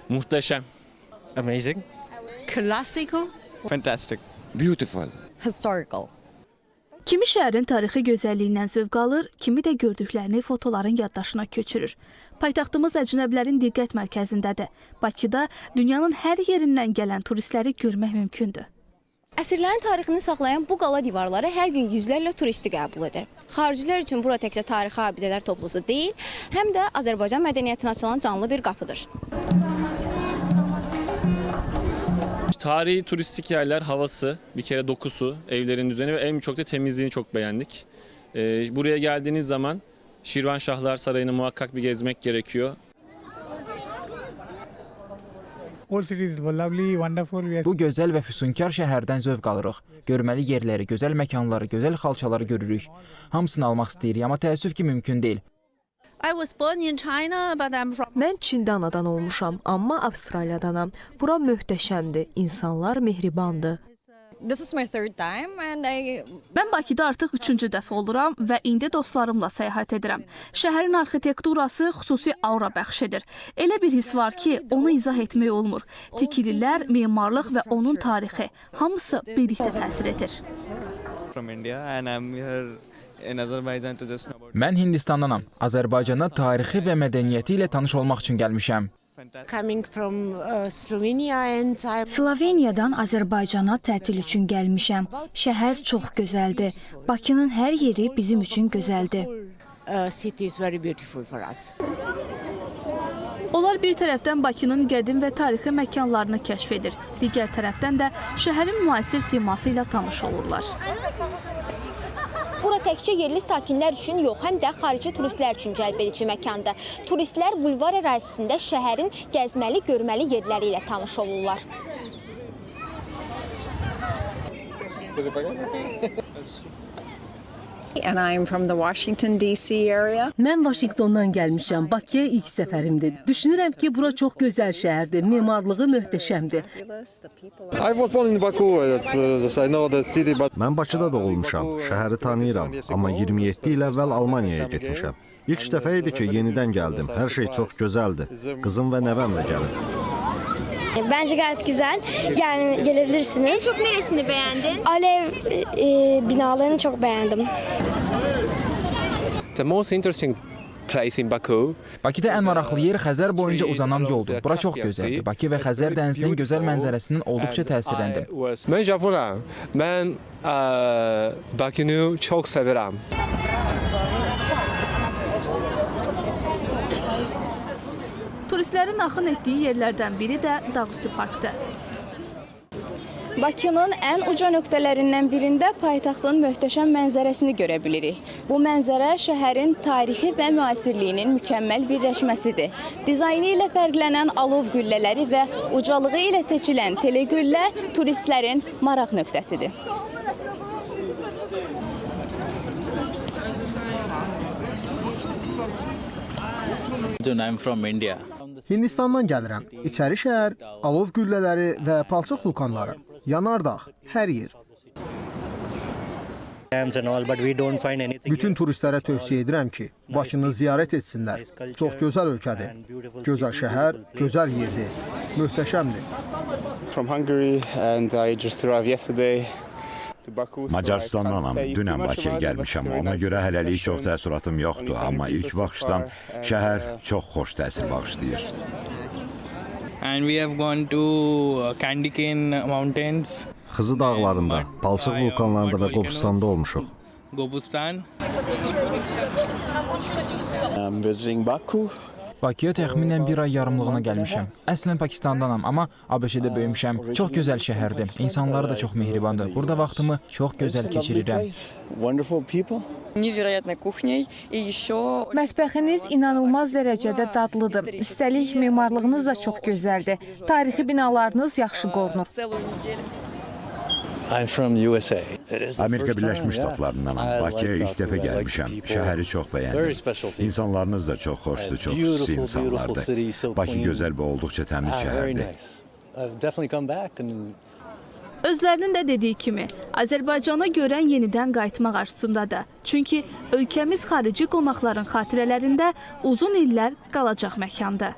Muhteşem. Amazing. Classical. Fantastic. Beautiful. Historical. Kimi şəhərin tarixi gözəlliyindən zövq alır, kimi də gördüklərini fotoların yaddaşına köçürür. Paytaxtımız əcnəbilərin diqqət mərkəzindədir. Bakıda dünyanın hər yerindən gələn turistləri görmək mümkündür. Əsrlərin tarixini saxlayan bu qala divarları hər gün yüzlərlə turisti qəbul edir. Xaricilər üçün bura təkcə tarixi abidələr toplusu deyil, həm də Azərbaycan mədəniyyətinə açılan canlı bir qapıdır. Tarihi turistik yerler, havası, bir kere dokusu, evlerin düzeni ve en çok da temizliğini çok beğendik. Buraya geldiğiniz zaman Şirvanşahlar Sarayı'nı muhakkak bir gezmek gerekiyor. Bu gözəl və füsunkar şəhərdən zövq alırıq. Görməli yerləri, gözəl məkanları, gözəl xalçaları görürük. Hamısını almaq istəyirik, amma təəssüf ki, mümkün deyil. Mən Çində anadan olmuşam, amma Avstraliyadanam. Bura möhtəşəmdir, insanlar mehribandır. Mən Bakıda artıq 3-cü dəfə oluram və indi dostlarımla səyahət edirəm. Şəhərin arxitekturası xüsusi aura bəxş edir. Elə bir his var ki, onu izah etmək olmur. Tikililər, memarlıq və onun tarixi, hamısı birlikdə təsir edir. Mən Hindistandanam. Azərbaycana tarixi və mədəniyyəti ilə tanış olmaq üçün gəlmişəm. Sloveniyadan Azərbaycana tətil üçün gəlmişəm. Şəhər çox gözəldir. Bakının hər yeri bizim üçün gözəldir. Onlar bir tərəfdən Bakının qədim və tarixi məkanlarını kəşf edir. Digər tərəfdən də şəhərin müasir siması ilə tanış olurlar. Bura təkcə yerli sakinlər üçün yox, həm də xarici turistlər üçün cəlbedici məkandır. Turistlər bulvar ərazisində şəhərin gəzməli, görməli yerləri ilə tanış olurlar. Mən Vaşinqtondan gəlmişəm. Bakıya ilk səfərimdir. Düşünürəm ki, bura çox gözəl şəhərdir. Memarlığı möhtəşəmdir. Mən Bakıda doğulmuşam. Şəhəri tanıyıram, amma 27 il əvvəl Almaniyaya getmişəm. İlk dəfə idi ki, yenidən gəldim. Hər şey çox gözəldir. Qızım və nəvəm də gəlib. Bence gayet güzel. Yani gelebilirsiniz. En çok neresini beğendin? Alev binalarını çok beğendim. The most interesting place in Baku. Bakıda ən maraqlı yer Xəzər boyunca uzanan yoldur. Bura çox gözəldir. Bakı və Xəzər dənizinin gözəl mənzərəsindən olduqca təsirləndim. Mən Japonam. Mən Bakını çox sevirəm. Turistlərin axın etdiyi yerlərdən biri də Dağüstü parkdır. Bakının ən uca nöqtələrindən birində paytaxtın möhtəşəm mənzərəsini görə bilirik. Bu mənzərə şəhərin tarixi və müasirliyinin mükəmməl birləşməsidir. Dizaynı ilə fərqlənən alov güllələri və ucalığı ilə seçilən telegüllə turistlərin maraq nöqtəsidir. Hindistandan gəlirəm. İçəri şəhər, alov güllələri və palçıq vulkanları, yanardağ, hər yer. Bütün turistlərə tövsiyə edirəm ki, Bakını ziyarət etsinlər. Çox gözəl ölkədir. Gözəl şəhər, gözəl yerdir. Möhtəşəmdir. Macarıstandanam. Dünən Bakıya gəlmişəm. Ona görə hələlik çox təəssüratım yoxdur. Amma ilk baxışdan şəhər çox xoş təsir bağışlayır. Xızı dağlarında, palçıq vulkanlarında və Qobustanda olmuşuq. Bakıya təxminən bir ay yarımlığına gəlmişəm. Əslən Pakistandanam, amma ABŞ-də böyümüşəm. Çox gözəl şəhərdir. İnsanları da çox mehribandır. Burada vaxtımı çox gözəl keçirirəm. Mətbəxiniz inanılmaz dərəcədə dadlıdır. Üstəlik memarlığınız da çox gözəldir. Tarixi binalarınız yaxşı qorunur. Amerika Birləşmiş Ştatlarındanam. Bakıya ilk dəfə gəlmişəm. Şəhəri çox bəyəndim. İnsanlarınız da çox xoşdur, çox xüsusi insanlardır. Bakı gözəl və olduqca təmiz şəhərdir. Özlərinin də dediyi kimi, Azərbaycana görən yenidən qayıtmaq arzusundadır. Çünki ölkəmiz xarici qonaqların xatirələrində uzun illər qalacaq məkandır.